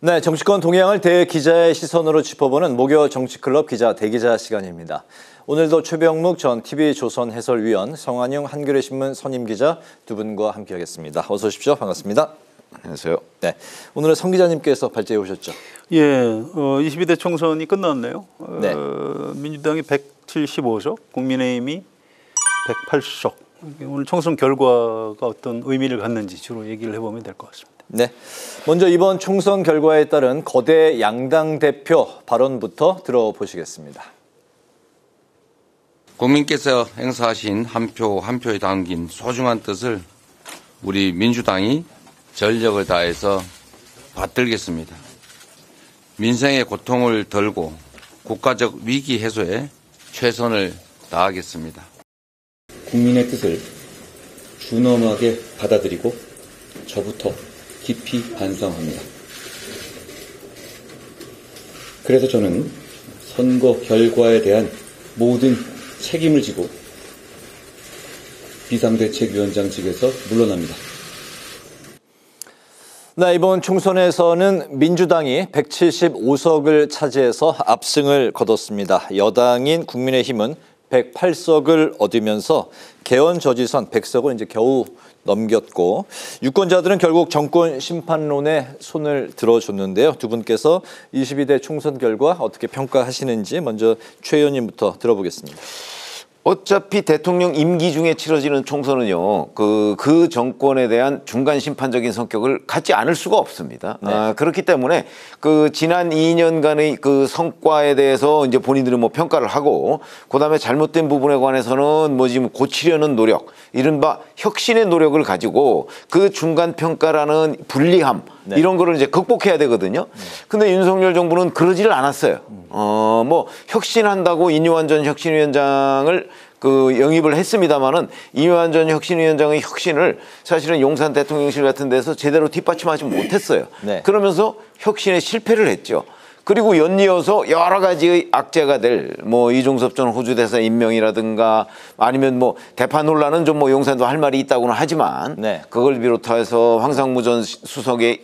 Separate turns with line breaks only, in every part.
네, 정치권 동향을 대기자의 시선으로 짚어보는 목요 정치클럽 기자 대기자 시간입니다. 오늘도 최병묵 전 TV조선 해설위원, 성한용 한겨레신문 선임기자 두 분과 함께하겠습니다. 어서 오십시오. 반갑습니다.
안녕하세요.
네, 오늘은 성 기자님께서 발제해 오셨죠.
예, 22대 총선이 끝났네요.
네.
민주당이 175석, 국민의힘이 108석. 오늘 총선 결과가 어떤 의미를 갖는지 주로 얘기를 해보면 될 것 같습니다.
네, 먼저 이번 총선 결과에 따른 거대 양당 대표 발언부터 들어보시겠습니다.
국민께서 행사하신 한 표 한 표에 담긴 소중한 뜻을 우리 민주당이 전력을 다해서 받들겠습니다. 민생의 고통을 덜고 국가적 위기 해소에 최선을 다하겠습니다.
국민의 뜻을 준엄하게 받아들이고 저부터 깊이 반성합니다. 그래서 저는 선거 결과에 대한 모든 책임을 지고 비상대책위원장직에서 물러납니다.
네, 이번 총선에서는 민주당이 175석을 차지해서 압승을 거뒀습니다. 여당인 국민의힘은 108석을 얻으면서 개헌저지선 100석을 이제 겨우 넘겼고, 유권자들은 결국 정권 심판론에 손을 들어줬는데요. 두 분께서 22대 총선 결과 어떻게 평가하시는지 먼저 최 의원님부터 들어보겠습니다.
어차피 대통령 임기 중에 치러지는 총선은요, 그 정권에 대한 중간 심판적인 성격을 갖지 않을 수가 없습니다.
네.
그렇기 때문에 지난 2년간의 성과에 대해서 이제 본인들은 평가를 하고, 그 다음에 잘못된 부분에 관해서는 지금 고치려는 노력, 이른바 혁신의 노력을 가지고 그 중간 평가라는 불리함,
네.
이런 거를 이제 극복해야 되거든요. 근데 윤석열 정부는 그러지를 않았어요. 혁신한다고 이뇨한 전 혁신위원장을 영입을 했습니다마는 이뇨한 전 혁신위원장의 혁신을 사실은 용산 대통령실 같은 데서 제대로 뒷받침하지 못했어요.
네.
그러면서 혁신에 실패를 했죠. 그리고 연이어서 여러 가지의 악재가 될 이종섭 전 호주 대사 임명이라든가 아니면 대파 논란은 좀 용산도 할 말이 있다고는 하지만
네.
그걸 비롯해서 황상무 전 수석의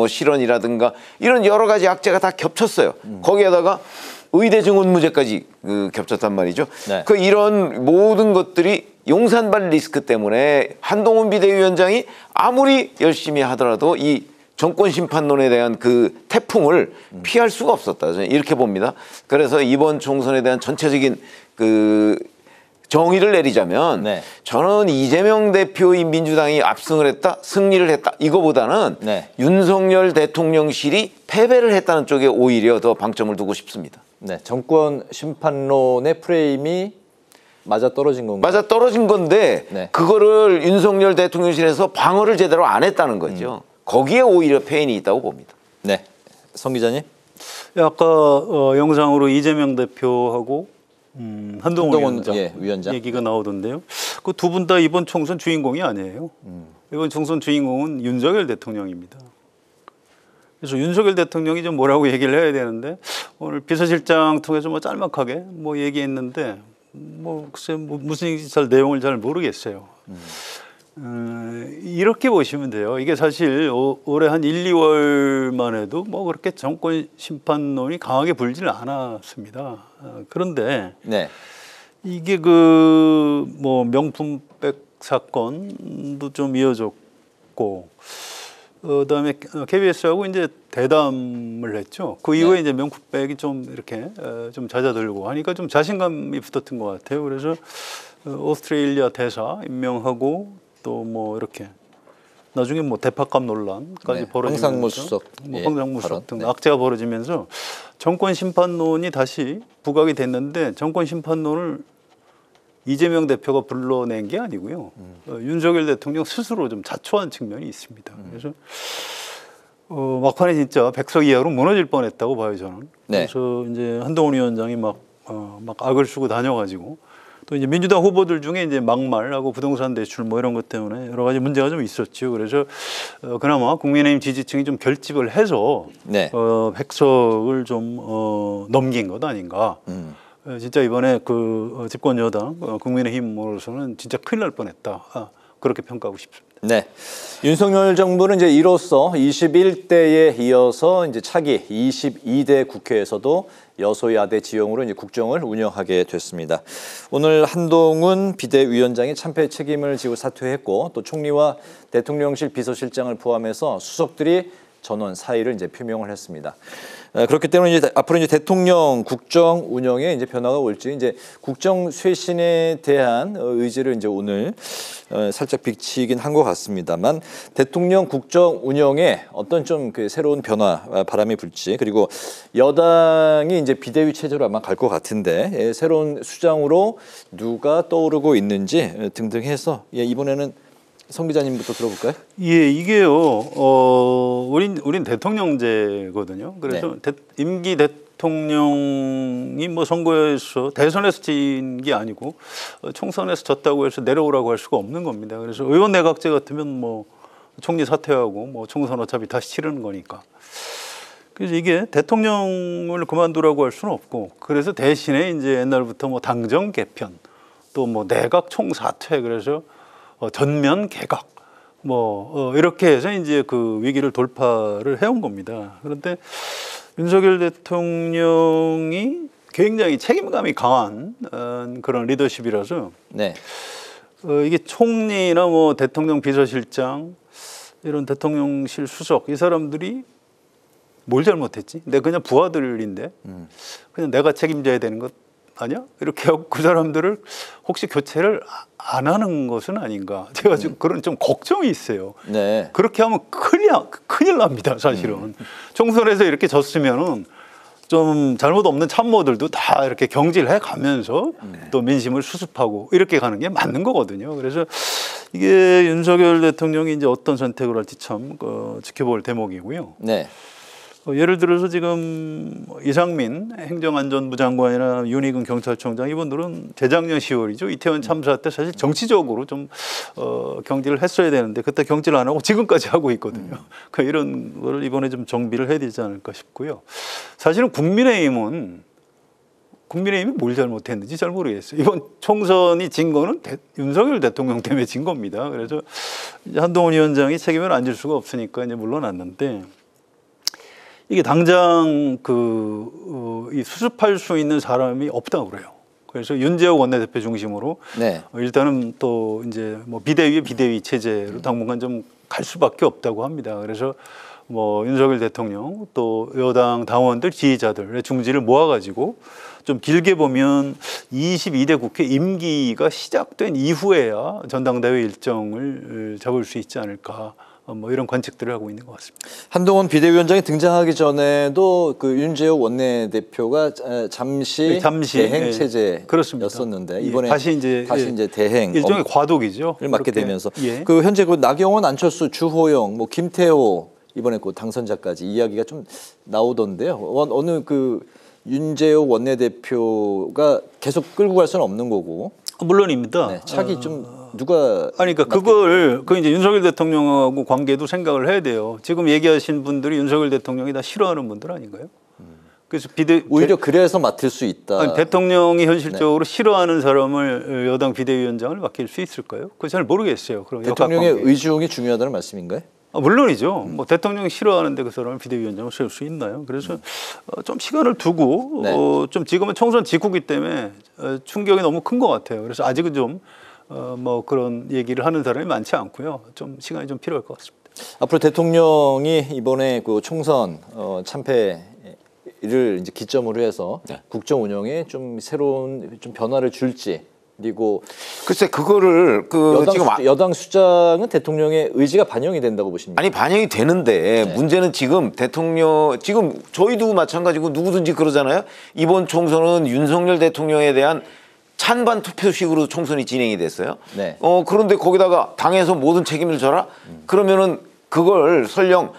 실언이라든가 이런 여러 가지 악재가 다 겹쳤어요. 거기에다가 의대 증원 문제까지 겹쳤단 말이죠.
네.
이런 모든 것들이 용산발 리스크 때문에 한동훈 비대위원장이 아무리 열심히 하더라도 이 정권 심판론에 대한 태풍을 피할 수가 없었다. 저는 이렇게 봅니다. 그래서 이번 총선에 대한 전체적인 정의를 내리자면,
네.
저는 이재명 대표의 민주당이 압승을 했다, 승리를 했다, 이거보다는
네.
윤석열 대통령실이 패배를 했다는 쪽에 오히려 더 방점을 두고 싶습니다.
네, 정권 심판론의 프레임이 맞아떨어진 건가요?
맞아떨어진 건데,
네.
그거를 윤석열 대통령실에서 방어를 제대로 안 했다는 거죠. 거기에 오히려 패인이 있다고 봅니다.
네, 성 기자님.
아까 영상으로 이재명 대표하고 한동훈
위원장
얘기가 나오던데요. 그 두 분 다 이번 총선 주인공이 아니에요. 이번 총선 주인공은 윤석열 대통령입니다. 그래서 윤석열 대통령이 좀 뭐라고 얘기를 해야 되는데, 오늘 비서실장 통해서 짤막하게 얘기했는데 글쎄 무슨 얘기인지 내용을 잘 모르겠어요. 이렇게 보시면 돼요. 이게 사실 올해 한 1, 2월만 해도 그렇게 정권 심판론이 강하게 불지는 않았습니다. 그런데
네.
이게 명품백 사건도 좀 이어졌고, 그다음에 KBS하고 이제 대담을 했죠. 그 이후에 이제 명품백이 좀 이렇게 좀 잦아들고 하니까 좀 자신감이 붙었던 것 같아요. 그래서 오스트레일리아 대사 임명하고 또 이렇게 나중에 대파값 논란까지 벌어지면서
황상무 수석,
황상무 수석 등
네.
악재가 벌어지면서 정권 심판론이 다시 부각이 됐는데, 정권 심판론을 이재명 대표가 불러낸 게 아니고요. 윤석열 대통령 스스로 좀 자초한 측면이 있습니다. 그래서 막판에 진짜 100석 이하로 무너질 뻔했다고 봐요, 저는.
네.
그래서 이제 한동훈 위원장이 막 악을 쓰고 다녀가지고, 또 이제 민주당 후보들 중에 이제 막말하고 부동산 대출 이런 것 때문에 여러 가지 문제가 좀 있었죠. 그래서 그나마 국민의힘 지지층이 좀 결집을 해서
네.
100석을 좀 넘긴 것 아닌가. 진짜 이번에 집권 여당 국민의힘으로서는 진짜 큰일 날 뻔했다. 그렇게 평가하고 싶습니다.
네. 윤석열 정부는 이제 이로써 21대에 이어서 이제 차기 22대 국회에서도 여소야대 지형으로 이제 국정을 운영하게 됐습니다. 오늘 한동훈 비대위원장이 참패 책임을 지고 사퇴했고 또 총리와 대통령실 비서실장을 포함해서 수석들이 전원 사의를 이제 표명을 했습니다. 그렇기 때문에 이제 앞으로 이제 대통령 국정 운영에 이제 변화가 올지 이제 국정 쇄신에 대한 의지를 이제 오늘 살짝 비치긴 한 것 같습니다만 대통령 국정 운영에 어떤 좀 그 새로운 변화 바람이 불지 그리고 여당이 이제 비대위 체제로 아마 갈 것 같은데 새로운 수장으로 누가 떠오르고 있는지 등등 해서 이번에는 성 기자님부터 들어볼까요?
예, 이게요. 우린 대통령제거든요. 그래서
네.
임기 대통령이 뭐 선거에서 대선에서 진 게 아니고 총선에서 졌다고 해서 내려오라고 할 수가 없는 겁니다. 그래서 의원 내각제 같으면 뭐 총리 사퇴하고 뭐 총선 어차피 다시 치르는 거니까. 그래서 이게 대통령을 그만두라고 할 수는 없고 그래서 대신에 이제 옛날부터 뭐 당정 개편 또 뭐 내각 총사퇴 그래서 전면 개각 이렇게 해서 이제 그 위기를 돌파를 해온 겁니다. 그런데 윤석열 대통령이 굉장히 책임감이 강한 그런 리더십이라서
네.
이게 총리나 뭐 대통령 비서실장 이런 대통령실 수석 이 사람들이 뭘 잘못했지? 내가 그냥 부하들인데 그냥 내가 책임져야 되는 것 아니야? 이렇게 하고 그 사람들을 혹시 교체를 안 하는 것은 아닌가? 제가 지금 그런 좀 걱정이 있어요.
네.
그렇게 하면 큰일 납니다, 사실은. 총선에서 이렇게 졌으면은 좀 잘못 없는 참모들도 다 이렇게 경질해 가면서 또 민심을 수습하고 이렇게 가는 게 맞는 거거든요. 그래서 이게 윤석열 대통령이 이제 어떤 선택을 할지 참 지켜볼 대목이고요.
네.
예를 들어서 지금 이상민 행정안전부 장관이나 윤희근 경찰청장 이분들은 재작년 10월이죠. 이태원 참사 때 사실 정치적으로 좀 경질을 했어야 되는데 그때 경질 안 하고 지금까지 하고 있거든요. 그러니까 이런 걸 이번에 좀 정비를 해야 되지 않을까 싶고요. 사실은 국민의힘이 뭘 잘못했는지 잘 모르겠어요. 이번 총선이 진 거는 윤석열 대통령 때문에 진 겁니다. 그래서 한동훈 위원장이 책임을 안 질 수가 없으니까 이제 물러났는데 이게 당장 이 수습할 수 있는 사람이 없다고 그래요. 그래서 윤재욱 원내대표 중심으로
네.
일단은 또 이제 뭐 비대위 체제로 당분간 좀 갈 수밖에 없다고 합니다. 그래서 뭐 윤석열 대통령 또 여당 당원들 지지자들의 중지를 모아가지고 좀 길게 보면 22대 국회 임기가 시작된 이후에야 전당대회 일정을 잡을 수 있지 않을까. 뭐 이런 관측들을 하고 있는 것 같습니다.
한동훈 비대위원장이 등장하기 전에도 그 윤재욱 원내대표가 잠시 대행 체제였었는데 이번에 다시 이제 대행
일종의 과도기죠.
맡게 되면서 그 현재 그 나경원, 안철수, 주호영, 뭐 김태호 이번에 그 당선자까지 이야기가 좀 나오던데요. 어느 그 윤재욱 원내대표가 계속 끌고 갈 수는 없는 거고.
물론입니다.
네, 차기 좀 누가
그러니까 그걸 이제 윤석열 대통령하고 관계도 생각을 해야 돼요. 지금 얘기하신 분들이 윤석열 대통령이 다 싫어하는 분들 아닌가요? 그래서
오히려 그래서 맡을 수 있다.
아니, 대통령이 현실적으로 싫어하는 사람을 여당 비대위원장을 맡길 수 있을까요? 그거 잘 모르겠어요. 그럼
대통령의 의중이 중요하다는 말씀인가요?
물론이죠. 뭐 대통령이 싫어하는데 그 사람을 비대위원장을 세울 수 있나요? 그래서 좀 시간을 두고 좀 지금은 총선 직후기 때문에 충격이 너무 큰 것 같아요. 그래서 아직은 좀 뭐 그런 얘기를 하는 사람이 많지 않고요. 좀 시간이 좀 필요할 것 같습니다.
앞으로 대통령이 이번에 그 총선 참패를 이제 기점으로 해서 국정 운영에 좀 새로운 좀 변화를 줄지. 그리고
글쎄 그거를
여당 수장은 대통령의 의지가 반영이 된다고 보십니까?
아니 반영이 되는데 문제는 지금 지금 저희도 마찬가지고 누구든지 그러잖아요. 이번 총선은 윤석열 대통령에 대한 찬반 투표식으로 총선이 진행이 됐어요.
네.
그런데 거기다가 당에서 모든 책임을 져라? 그러면은 그걸 설령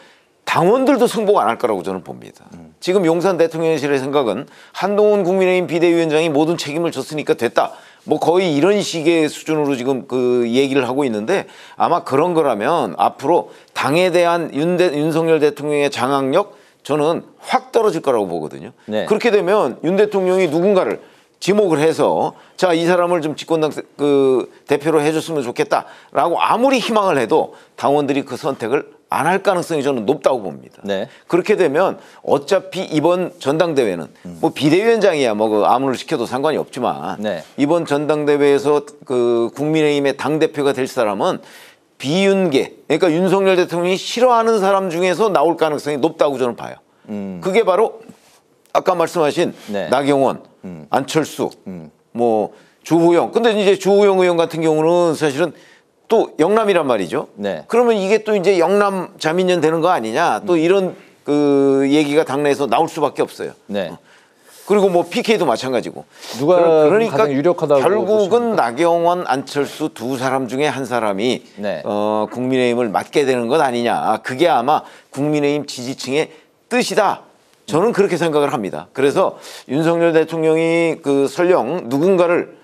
당원들도 승복 안 할 거라고 저는 봅니다. 지금 용산 대통령실의 생각은 한동훈 국민의힘 비대위원장이 모든 책임을 졌으니까 됐다. 뭐 거의 이런 식의 수준으로 지금 그 얘기를 하고 있는데 아마 그런 거라면 앞으로 당에 대한 윤석열 대통령의 장악력 저는 확 떨어질 거라고 보거든요.
네.
그렇게 되면 윤 대통령이 누군가를 지목을 해서 자, 이 사람을 좀 집권당 대표로 해줬으면 좋겠다라고 아무리 희망을 해도 당원들이 그 선택을 안 할 가능성이 저는 높다고 봅니다.
네.
그렇게 되면 어차피 이번 전당대회는 뭐 비대위원장이야 뭐 그 아무를 시켜도 상관이 없지만
네.
이번 전당대회에서 그 국민의힘의 당대표가 될 사람은 비윤계, 그러니까 윤석열 대통령이 싫어하는 사람 중에서 나올 가능성이 높다고 저는 봐요. 그게 바로 아까 말씀하신
네.
나경원, 안철수, 뭐 주호영. 근데 이제 주호영 의원 같은 경우는 사실은 또 영남이란 말이죠.
네.
그러면 이게 또 이제 영남 자민련 되는 거 아니냐. 또 이런 그 얘기가 당내에서 나올 수밖에 없어요.
네.
그리고 뭐 PK도 마찬가지고.
누가
그러니까
가장 유력하다고
결국은
보십니까?
나경원, 안철수 두 사람 중에 한 사람이
네.
국민의힘을 맡게 되는 것 아니냐. 그게 아마 국민의힘 지지층의 뜻이다. 저는 그렇게 생각을 합니다. 그래서 윤석열 대통령이 그 설령 누군가를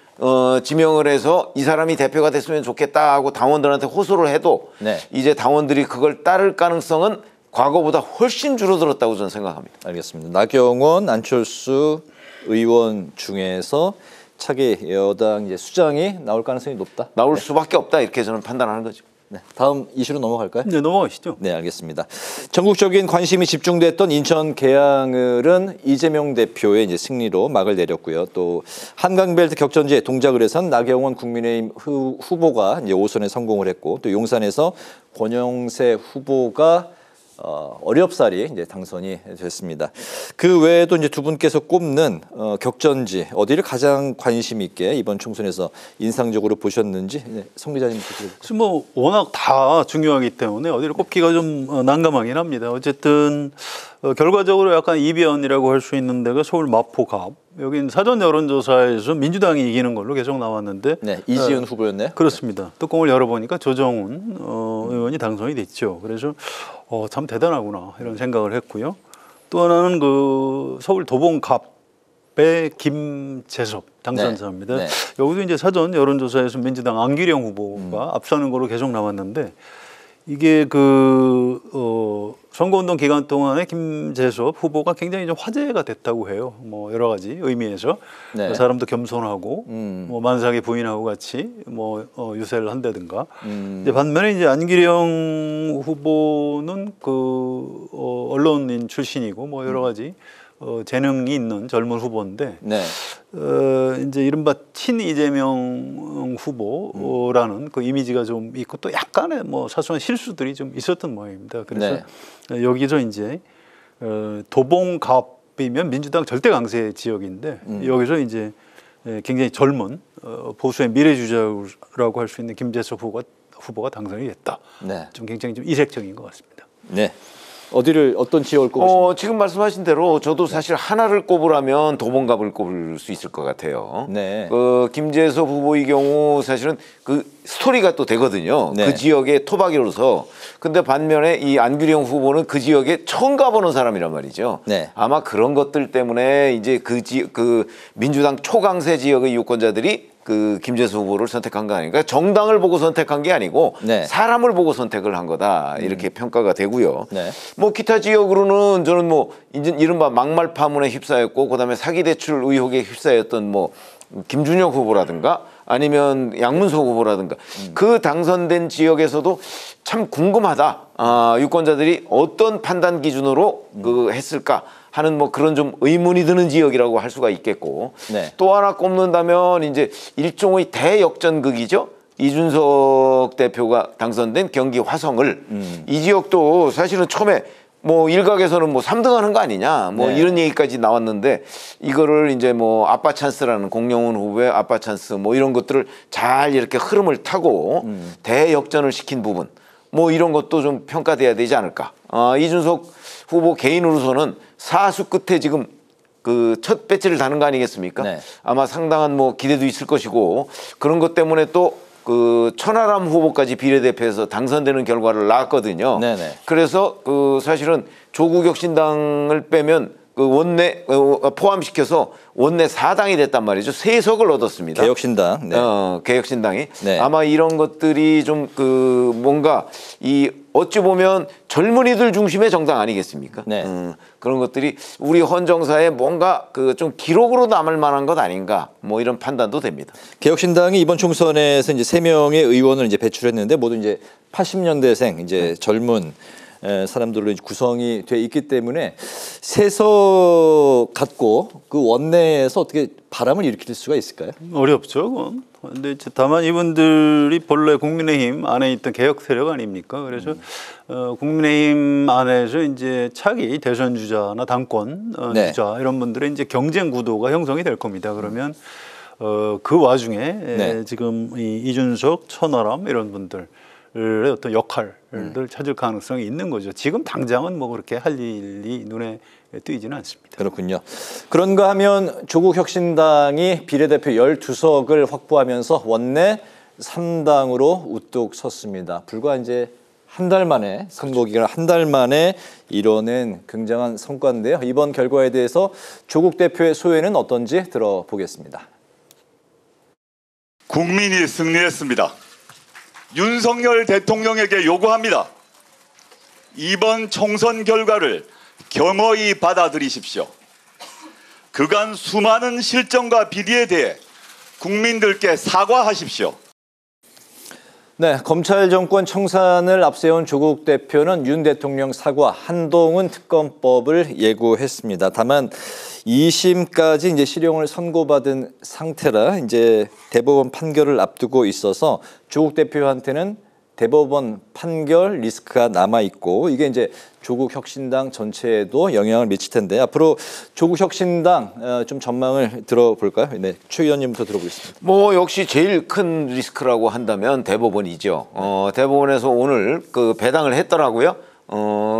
지명을 해서 이 사람이 대표가 됐으면 좋겠다 하고 당원들한테 호소를 해도
네.
이제 당원들이 그걸 따를 가능성은 과거보다 훨씬 줄어들었다고 저는 생각합니다.
알겠습니다. 나경원, 안철수 의원 중에서 차기 여당 이제 수장이 나올 가능성이 높다.
나올 수밖에 없다 이렇게 저는 판단하는 거죠.
네. 다음 이슈로 넘어갈까요?
네, 넘어가시죠.
네, 알겠습니다. 전국적인 관심이 집중됐던 인천 계양을은 이재명 대표의 이제 승리로 막을 내렸고요. 또 한강벨트 격전지에 동작을 해선 나경원 국민의힘 후보가 이제 5선에 성공을 했고, 또 용산에서 권영세 후보가 어렵사리 이제 당선이 됐습니다. 그 외에도 이제 두 분께서 꼽는 격전지 어디를 가장 관심 있게 이번 총선에서 인상적으로 보셨는지 송 기자님부터 들어볼까요?
그래서 뭐 워낙 다 중요하기 때문에 어디를 꼽기가 좀 난감하긴 합니다. 어쨌든 결과적으로 약간 이변이라고 할 수 있는 데가 서울 마포갑. 여긴 사전 여론조사에서 민주당이 이기는 걸로 계속 나왔는데
네, 이지은 후보였네요.
그렇습니다. 뚜껑을 열어보니까 조정훈 의원이 당선이 됐죠. 그래서 참 대단하구나 이런 생각을 했고요. 또 하나는 그 서울 도봉갑의 김재섭 당선자입니다.
네. 네.
여기도 이제 사전 여론조사에서 민주당 안규령 후보가 앞서는 거로 계속 나왔는데 이게 선거운동 기간 동안에 김재섭 후보가 굉장히 좀 화제가 됐다고 해요. 뭐 여러 가지 의미에서
네.
사람도 겸손하고 뭐 만삭의 부인하고 같이 뭐 유세를 한다든가. 이제 반면에 이제 안기령 후보는 언론인 출신이고 뭐 여러 가지 재능이 있는 젊은 후보인데.
네.
이제 이른바 친 이재명 후보라는 그 이미지가 좀 있고 또 약간의 뭐 사소한 실수들이 좀 있었던 모양입니다. 그래서 여기서 이제 도봉갑이면 민주당 절대 강세 지역인데 여기서 이제 굉장히 젊은 보수의 미래주자라고 할 수 있는 김재섭 후보가 당선이 됐다.
네.
좀 굉장히 좀 이색적인 것 같습니다.
네. 어떤 지역을 꼽으십니까?
지금 말씀하신 대로 저도 사실 하나를 꼽으라면 도봉갑을 꼽을 수 있을 것 같아요.
네.
김재섭 후보의 경우 사실은 그 스토리가 또 되거든요.
네.
그 지역의 토박이로서. 근데 반면에 이 안규령 후보는 그 지역에 처음 가보는 사람이란 말이죠.
네.
아마 그런 것들 때문에 이제 그 민주당 초강세 지역의 유권자들이 그 김재섭 후보를 선택한 거 아닌가? 정당을 보고 선택한 게 아니고
네.
사람을 보고 선택을 한 거다 이렇게 평가가 되고요.
네.
뭐 기타 지역으로는 저는 뭐 이른바 막말 파문에 휩싸였고 그다음에 사기 대출 의혹에 휩싸였던 뭐 김준혁 후보라든가 아니면 양문석 후보라든가 그 당선된 지역에서도 참 궁금하다. 유권자들이 어떤 판단 기준으로 했을까 하는 뭐 그런 좀 의문이 드는 지역이라고 할 수가 있겠고
네.
또 하나 꼽는다면 이제 일종의 대역전극이죠. 이준석 대표가 당선된 경기 화성을 이 지역도 사실은 처음에 뭐 일각에서는 뭐 3등하는 거 아니냐 뭐
네.
이런 얘기까지 나왔는데 이거를 이제 뭐 아빠 찬스라는 공영훈 후보의 아빠 찬스 뭐 이런 것들을 잘 이렇게 흐름을 타고 대역전을 시킨 부분 뭐 이런 것도 좀 평가돼야 되지 않을까. 이준석 후보 개인으로서는 사수 끝에 지금 그 첫 배지를 다는 거 아니겠습니까?
네.
아마 상당한 뭐 기대도 있을 것이고 그런 것 때문에 또 그 천하람 후보까지 비례대표에서 당선되는 결과를 낳았거든요.
네네.
그래서 그 사실은 조국혁신당을 빼면 그 원내 포함시켜서 원내 4당이 됐단 말이죠. 3석을 얻었습니다.
개혁신당. 네.
개혁신당이.
네.
아마 이런 것들이 좀 그 뭔가 이 어찌 보면 젊은이들 중심의 정당 아니겠습니까?
네.
그런 것들이 우리 헌정사에 뭔가 그 좀 기록으로 남을 만한 것 아닌가 뭐 이런 판단도 됩니다.
개혁신당이 이번 총선에서 이제 3명의 의원을 이제 배출했는데 모두 이제 80년대생 이제 젊은 사람들로 구성이 돼 있기 때문에 3석 갖고 그 원내에서 어떻게 바람을 일으킬 수가 있을까요?
어렵죠. 그건. 근데 다만 이분들이 본래 국민의힘 안에 있던 개혁 세력 아닙니까? 그래서 국민의힘 안에서 이제 차기 대선 주자나 당권
네.
주자 이런 분들의 이제 경쟁 구도가 형성이 될 겁니다. 그러면 그 와중에
네.
지금 이준석, 천하람 이런 분들의 어떤 역할을 찾을 가능성이 있는 거죠. 지금 당장은 뭐 그렇게 할 일이 눈에 띄지는 않습니다.
그렇군요. 그런가 하면 조국혁신당이 비례대표 12석을 확보하면서 원내 3당으로 우뚝 섰습니다. 불과 이제 한 달 만에 선거 기간 한 달 만에 이뤄낸 굉장한 성과인데요. 이번 결과에 대해서 조국 대표의 소회는 어떤지 들어보겠습니다.
국민이 승리했습니다. 윤석열 대통령에게 요구합니다. 이번 총선 결과를 겸허히 받아들이십시오. 그간 수많은 실정과 비리에 대해 국민들께 사과하십시오.
네, 검찰 정권 청산을 앞세운 조국 대표는 윤 대통령 사과, 한동훈 특검법을 예고했습니다. 다만 2심까지 이제 실형을 선고받은 상태라 이제 대법원 판결을 앞두고 있어서 조국 대표한테는 대법원 판결 리스크가 남아 있고 이게 이제 조국 혁신당 전체에도 영향을 미칠 텐데 앞으로 조국 혁신당 좀 전망을 들어볼까요? 네, 최 의원님부터 들어보겠습니다.
뭐 역시 제일 큰 리스크라고 한다면 대법원이죠. 대법원에서 오늘 그 배당을 했더라고요.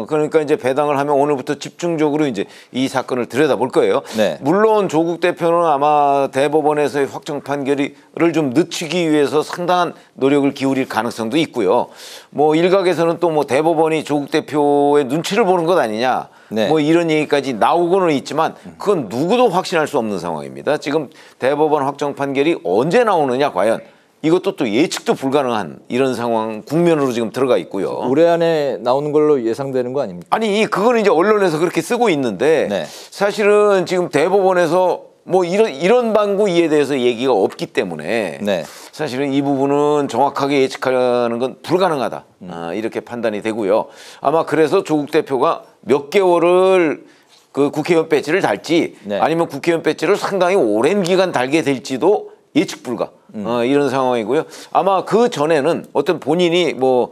그러니까 이제 배당을 하면 오늘부터 집중적으로 이제 이 사건을 들여다볼 거예요.
네.
물론 조국 대표는 아마 대법원에서의 확정 판결을 좀 늦추기 위해서 상당한 노력을 기울일 가능성도 있고요. 뭐 일각에서는 또 뭐 대법원이 조국 대표의 눈치를 보는 것 아니냐.
네.
뭐 이런 얘기까지 나오고는 있지만 그건 누구도 확신할 수 없는 상황입니다. 지금 대법원 확정 판결이 언제 나오느냐 과연. 이것도 또 예측도 불가능한 이런 상황 국면으로 지금 들어가 있고요.
올해 안에 나오는 걸로 예상되는 거 아닙니까?
아니 그거는 이제 언론에서 그렇게 쓰고 있는데
네.
사실은 지금 대법원에서 뭐 이런 방구 이에 대해서 얘기가 없기 때문에
네.
사실은 이 부분은 정확하게 예측하는 건 불가능하다 이렇게 판단이 되고요. 아마 그래서 조국 대표가 몇 개월을 그 국회의원 배지를 달지
네.
아니면 국회의원 배지를 상당히 오랜 기간 달게 될지도 예측 불가 이런 상황이고요. 아마 그 전에는 어떤 본인이 뭐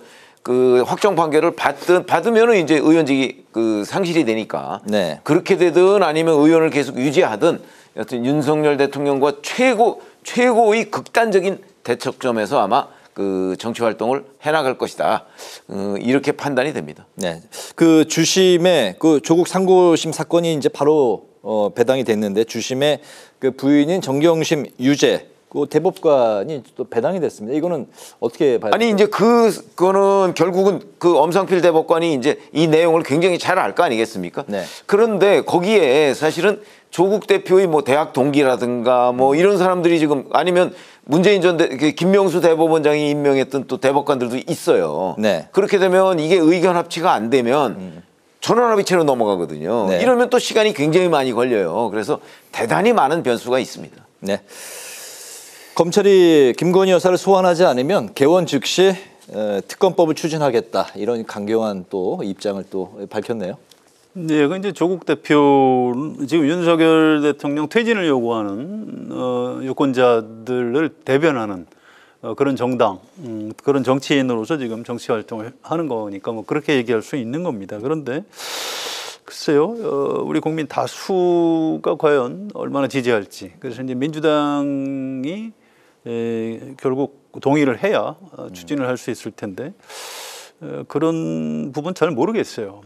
그 확정 판결을 받으면은 이제 의원직이 그 상실이 되니까
네.
그렇게 되든 아니면 의원을 계속 유지하든 여튼 윤석열 대통령과 최고의 극단적인 대척점에서 아마 그 정치 활동을 해나갈 것이다. 이렇게 판단이 됩니다.
네, 그 주심의 그 조국 상고심 사건이 이제 바로 배당이 됐는데 주심의 그 부인인 정경심 유죄 그 대법관이 또 배당이 됐습니다. 이거는 어떻게 봐야
아니 이제 그거는 결국은 그 엄상필 대법관이 이제 이 내용을 굉장히 잘 알 거 아니겠습니까?
네.
그런데 거기에 사실은 조국 대표의 뭐 대학 동기라든가 뭐 이런 사람들이 지금 아니면 문재인 김명수 대법원장이 임명했던 또 대법관들도 있어요.
네.
그렇게 되면 이게 의견 합치가 안 되면 전원합의체로 넘어가거든요.
네.
이러면 또 시간이 굉장히 많이 걸려요. 그래서 대단히 많은 변수가 있습니다.
네. 검찰이 김건희 여사를 소환하지 않으면 개원 즉시 특검법을 추진하겠다 이런 강경한 또 입장을 또 밝혔네요.
네, 그 이제 조국 대표 지금 윤석열 대통령 퇴진을 요구하는 유권자들을 대변하는 그런 정당, 그런 정치인으로서 지금 정치 활동을 하는 거니까 뭐 그렇게 얘기할 수 있는 겁니다. 그런데 글쎄요, 우리 국민 다수가 과연 얼마나 지지할지. 그래서 이제 민주당이 결국 동의를 해야 추진을 할 수 있을 텐데 그런 부분 잘 모르겠어요.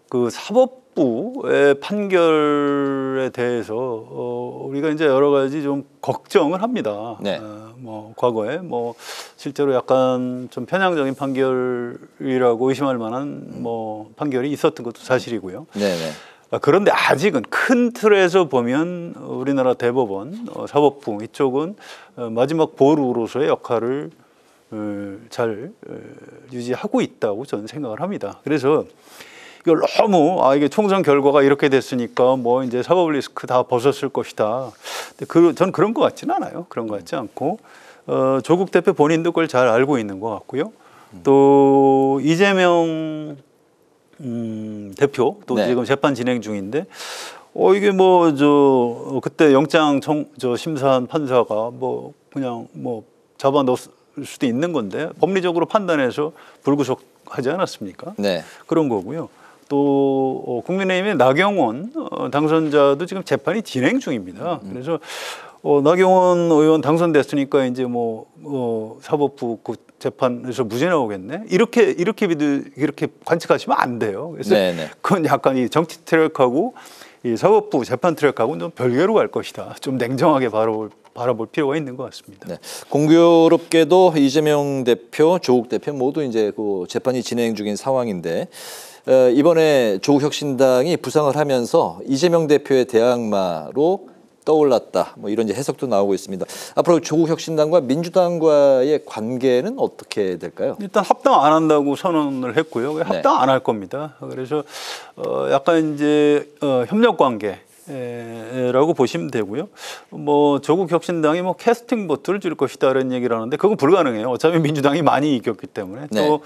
그 사법부의 판결에 대해서 우리가 이제 여러 가지 좀 걱정을 합니다.
네.
뭐 과거에 뭐 실제로 약간 좀 편향적인 판결이라고 의심할 만한 뭐 판결이 있었던 것도 사실이고요.
네네.
그런데 아직은 큰 틀에서 보면 우리나라 대법원, 사법부 이쪽은 마지막 보루로서의 역할을 잘 유지하고 있다고 저는 생각을 합니다. 그래서 이걸 너무 이게 총선 결과가 이렇게 됐으니까 뭐 이제 사법 리스크 다 벗었을 것이다. 근데 전 그런 것 같지는 않아요. 그런 것 같지 않고 조국 대표 본인도 그걸 잘 알고 있는 것 같고요. 또 이재명 대표 또
네.
지금 재판 진행 중인데 이게 뭐 그때 영장 심사한 판사가 뭐 그냥 뭐 잡아 넣었을 수도 있는 건데 법리적으로 판단해서 불구속하지 않았습니까?
네.
그런 거고요. 또 국민의힘의 나경원 당선자도 지금 재판이 진행 중입니다. 그래서 나경원 의원 당선됐으니까 이제 사법부 그 재판에서 무죄 나오겠네. 이렇게 관측하시면 안 돼요. 그래서
네네.
그건 약간 이 정치 트랙하고 이 사법부 재판 트랙하고는 좀 별개로 갈 것이다. 좀 냉정하게 바라볼 필요가 있는 것 같습니다.
네. 공교롭게도 이재명 대표, 조국 대표 모두 이제 그 재판이 진행 중인 상황인데 이번에 조국 혁신당이 부상을 하면서 이재명 대표의 대항마로 떠올랐다. 뭐 이런 이제 해석도 나오고 있습니다. 앞으로 조국 혁신당과 민주당과의 관계는 어떻게 될까요?
일단 합당 안 한다고 선언을 했고요. 합당 안 할 겁니다. 그래서 약간 이제 협력 관계라고 보시면 되고요. 뭐 조국 혁신당이 뭐 캐스팅 보트를 줄 것이다라는 얘기를 하는데 그건 불가능해요. 어차피 민주당이 많이 이겼기 때문에
네.
또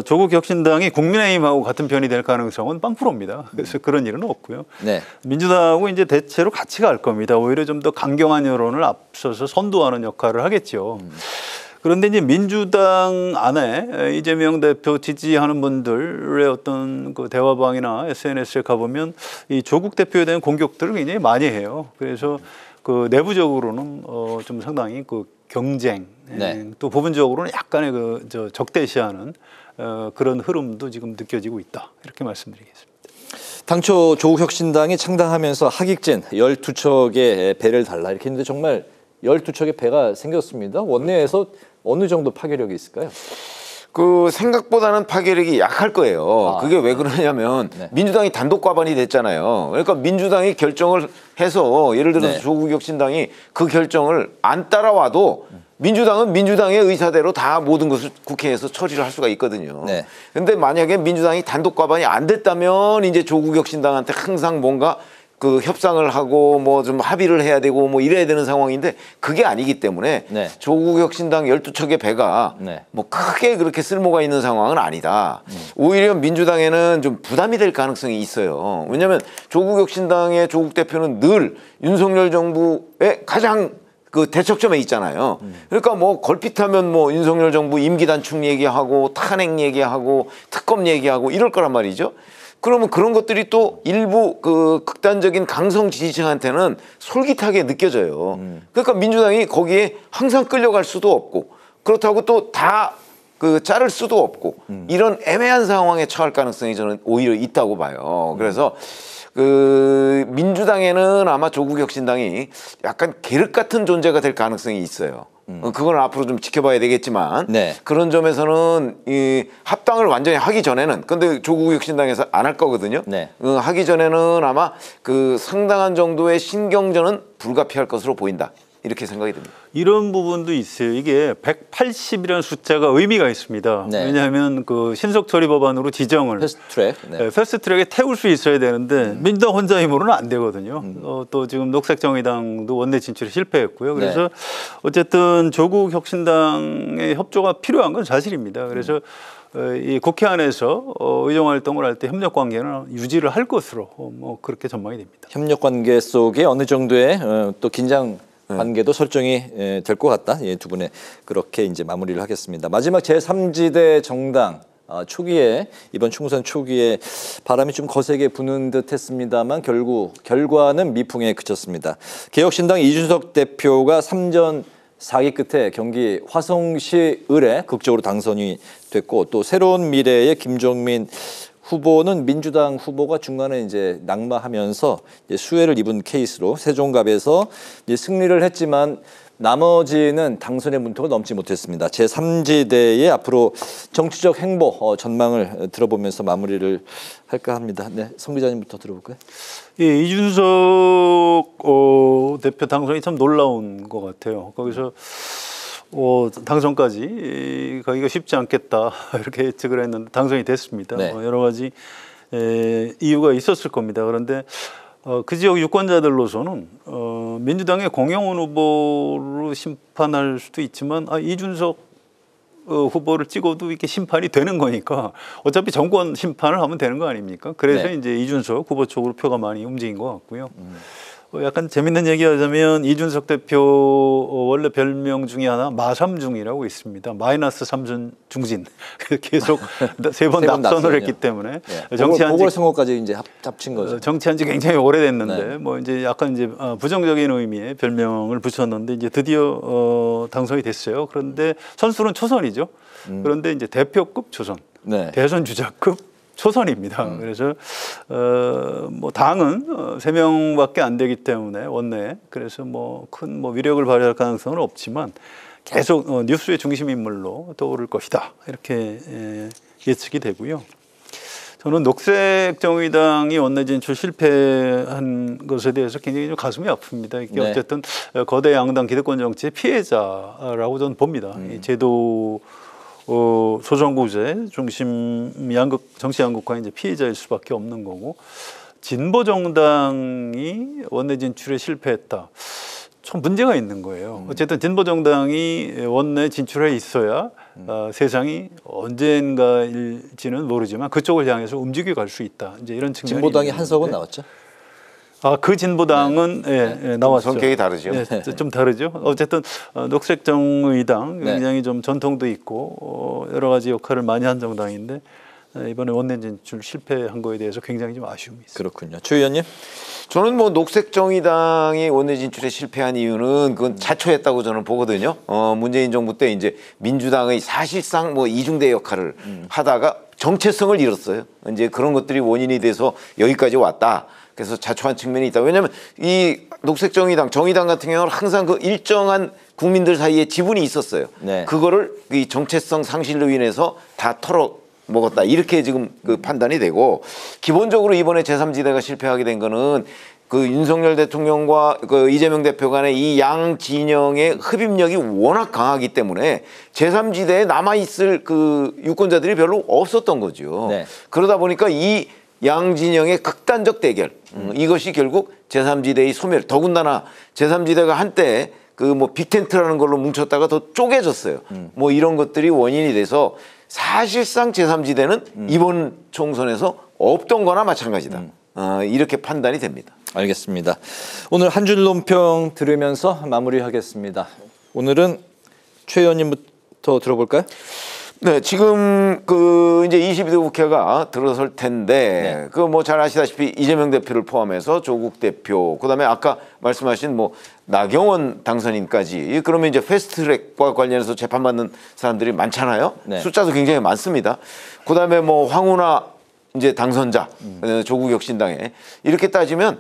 조국 혁신당이 국민의힘하고 같은 편이 될 가능성은 빵프로입니다. 그래서 그런 일은 없고요.
네.
민주당하고 이제 대체로 같이 갈 겁니다. 오히려 좀 더 강경한 여론을 앞서서 선도하는 역할을 하겠죠. 그런데 이제 민주당 안에 이재명 대표 지지하는 분들의 어떤 그 대화방이나 SNS에 가보면 이 조국 대표에 대한 공격들을 굉장히 많이 해요. 그래서 그 내부적으로는 좀 상당히 그 경쟁,
네.
또 부분적으로는 약간의 적대시하는 그런 흐름도 지금 느껴지고 있다. 이렇게 말씀드리겠습니다.
당초 조국 혁신당이 창당하면서 하객진 12척의 배를 달라 이렇게 했는데 정말 12척의 배가 생겼습니다. 원내에서 어느 정도 파괴력이 있을까요?
그 생각보다는 파괴력이 약할 거예요. 그게 왜 그러냐면
네.
민주당이 단독 과반이 됐잖아요. 그러니까 민주당이 결정을 해서 예를 들어서
네.
조국 혁신당이 그 결정을 안 따라와도 민주당은 민주당의 의사대로 다 모든 것을 국회에서 처리를 할 수가 있거든요.
네.
근데 만약에 민주당이 단독 과반이 안 됐다면 이제 조국 혁신당한테 항상 뭔가 그 협상을 하고 뭐 좀 합의를 해야 되고 뭐 이래야 되는 상황인데 그게 아니기 때문에
네.
조국 혁신당 12척의 배가
네.
뭐 크게 그렇게 쓸모가 있는 상황은 아니다. 오히려 민주당에는 좀 부담이 될 가능성이 있어요. 왜냐하면 조국 혁신당의 조국 대표는 늘 윤석열 정부의 가장 그 대척점에 있잖아요. 그러니까 뭐 걸핏하면 뭐 윤석열 정부 임기 단축 얘기하고 탄핵 얘기하고 특검 얘기하고 이럴 거란 말이죠. 그러면 그런 것들이 또 일부 그 극단적인 강성 지지층한테는 솔깃하게 느껴져요. 그러니까 민주당이 거기에 항상 끌려갈 수도 없고 그렇다고 또 다 그 자를 수도 없고 이런 애매한 상황에 처할 가능성이 저는 오히려 있다고 봐요. 그래서 그 민주당에는 아마 조국 혁신당이 약간 계륵 같은 존재가 될 가능성이 있어요. 그건 앞으로 좀 지켜봐야 되겠지만
네.
그런 점에서는 이 합당을 완전히 하기 전에는 근데 조국 혁신당에서 안 할 거거든요.
네.
하기 전에는 아마 그 상당한 정도의 신경전은 불가피할 것으로 보인다. 이렇게 생각이 듭니다.
이런 부분도 있어요. 이게 180이라는 숫자가 의미가 있습니다.
네.
왜냐하면 그 신속 처리 법안으로 지정을
패스트트랙. 네.
패스트트랙에 태울 수 있어야 되는데 민주당 혼자 힘으로는 안 되거든요. 또 지금 녹색정의당도 원내 진출에 실패했고요. 그래서
네.
어쨌든 조국 혁신당의 협조가 필요한 건 사실입니다. 그래서 이 국회 안에서 의정 활동을 할 때 협력 관계는 유지를 할 것으로 뭐 그렇게 전망이 됩니다.
협력 관계 속에 어느 정도의 또 긴장 관계도 설정이 될 것 같다. 예, 두 분의 그렇게 이제 마무리를 하겠습니다. 마지막 제3지대 정당 초기에 이번 총선 초기에 바람이 좀 거세게 부는 듯했습니다만 결국 결과는 미풍에 그쳤습니다. 개혁신당 이준석 대표가 3전 4기 끝에 경기 화성시 을에 극적으로 당선이 됐고 또 새로운 미래의 김종민 후보는 민주당 후보가 중간에 이제 낙마하면서 이제 수혜를 입은 케이스로 세종갑에서 이제 승리를 했지만 나머지는 당선의 문턱을 넘지 못했습니다. 제3지대의 앞으로 정치적 행보 전망을 들어보면서 마무리를 할까 합니다. 네, 성 기자님부터 들어볼까요?
예, 이준석 대표 당선이 참 놀라운 것 같아요. 거기서 당선까지 가기가 쉽지 않겠다 이렇게 예측을 했는데 당선이 됐습니다.
네.
여러 가지 이유가 있었을 겁니다. 그런데 그 지역 유권자들로서는 민주당의 공영원 후보로 심판할 수도 있지만 이준석 후보를 찍어도 이렇게 심판이 되는 거니까 어차피 정권 심판을 하면 되는 거 아닙니까? 그래서
네.
이제 이준석 후보 쪽으로 표가 많이 움직인 것 같고요. 약간 재밌는 얘기하자면 이준석 대표 원래 별명 중에 하나 마삼중이라고 있습니다. 마이너스 삼중 중진. 계속 세 번 낙선을 했기 때문에
네.
정치한 지
보궐선거까지 이제 합친 거죠.
정치한 지 굉장히 오래됐는데
네.
뭐 이제 약간 이제 부정적인 의미의 별명을 붙였는데 이제 드디어 당선이 됐어요. 그런데 선수는 초선이죠. 그런데 이제 대표급 초선,
네.
대선 주자급 초선입니다. 그래서 뭐 당은 3명밖에 안 되기 때문에 원내에 그래서 뭐 큰 위력을 발휘할 가능성은 없지만 계속 뉴스의 중심 인물로 떠오를 것이다 이렇게 예측이 되고요. 저는 녹색정의당이 원내 진출 실패한 것에 대해서 굉장히 좀 가슴이 아픕니다. 이게
네.
어쨌든 거대 양당 기득권 정치의 피해자라고 저는 봅니다. 이 제도 소선구제 중심 정치 양극화의 이제 피해자일 수밖에 없는 거고 진보 정당이 원내 진출에 실패했다. 좀 문제가 있는 거예요. 어쨌든 진보 정당이 원내 진출해 있어야 세상이 언젠가일지는 모르지만 그쪽을 향해서 움직여 갈 수 있다. 이제 이런 측면이
진보당이
있는데.
한석은 나왔죠.
그 진보당은 나왔죠.
성격이 다르죠.
좀 다르죠. 어쨌든 녹색정의당
네.
굉장히 좀 전통도 있고 여러 가지 역할을 많이 한 정당인데 이번에 원내 진출 실패한 거에 대해서 굉장히 좀 아쉬움이 있습니다.
그렇군요. 최 의원님.
저는 뭐 녹색정의당이 원내 진출에 실패한 이유는 그건 자초했다고 저는 보거든요. 문재인 정부 때 이제 민주당의 사실상 뭐 이중대 역할을 하다가 정체성을 잃었어요. 이제 그런 것들이 원인이 돼서 여기까지 왔다. 그래서 자초한 측면이 있다. 왜냐하면 이 녹색정의당, 정의당 같은 경우는 항상 그 일정한 국민들 사이에 지분이 있었어요.
네.
그거를 이 정체성 상실로 인해서 다 털어 먹었다. 이렇게 지금 그 판단이 되고 기본적으로 이번에 제3지대가 실패하게 된 거는 그 윤석열 대통령과 그 이재명 대표 간의 이 양 진영의 흡입력이 워낙 강하기 때문에 제3지대에 남아있을 그 유권자들이 별로 없었던 거죠.
네.
그러다 보니까 이 양 진영의 극단적 대결 이것이 결국 제3지대의 소멸 더군다나 제3지대가 한때 그 뭐 빅텐트라는 걸로 뭉쳤다가 더 쪼개졌어요. 뭐 이런 것들이 원인이 돼서 사실상 제3지대는 이번 총선에서 없던 거나 마찬가지다. 이렇게 판단이 됩니다.
알겠습니다. 오늘 한 줄 논평 들으면서 마무리하겠습니다. 오늘은 최 의원님부터 들어볼까요?
네, 지금 그 이제 22대 국회가 들어설 텐데
네.
그 뭐 잘 아시다시피 이재명 대표를 포함해서 조국 대표 그다음에 아까 말씀하신 뭐 나경원 당선인까지 그러면 이제 패스트트랙과 관련해서 재판받는 사람들이 많잖아요.
네.
숫자도 굉장히 많습니다. 그다음에 뭐 황운하 이제 당선자 조국 혁신당에 이렇게 따지면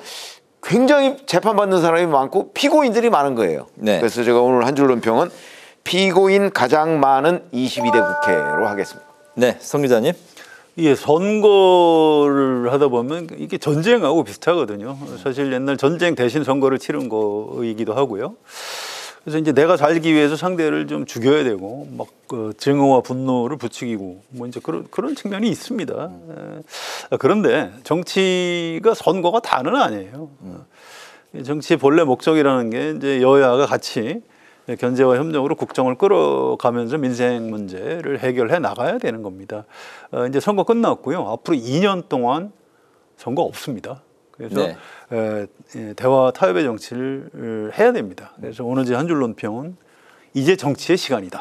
굉장히 재판받는 사람이 많고 피고인들이 많은 거예요.
네.
그래서 제가 오늘 한 줄 논평은 피고인 가장 많은 22대 국회로 하겠습니다.
네, 성 기자님.
예, 선거를 하다 보면 이게 전쟁하고 비슷하거든요. 사실 옛날 전쟁 대신 선거를 치른 거이기도 하고요. 그래서 이제 내가 살기 위해서 상대를 좀 죽여야 되고 막 그 증오와 분노를 부추기고 뭐 이제 그런 측면이 있습니다. 그런데 정치가 선거가 다는 아니에요. 정치의 본래 목적이라는 게 이제 여야가 같이 견제와 협력으로 국정을 끌어가면서 민생 문제를 해결해 나가야 되는 겁니다. 이제 선거 끝났고요. 앞으로 2년 동안 선거 없습니다. 그래서 대화 타협의 정치를 해야 됩니다. 그래서 오늘 제 한 줄 논평은 이제 정치의 시간이다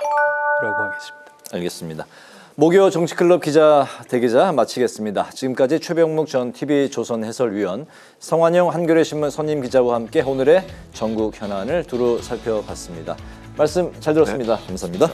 라고 하겠습니다.
알겠습니다. 목요 정치클럽 기자 대기자 마치겠습니다. 지금까지 최병묵 전 TV조선 해설위원, 성환영 한겨레신문 선임 기자와 함께 오늘의 전국 현안을 두루 살펴봤습니다. 말씀 잘 들었습니다. 감사합니다.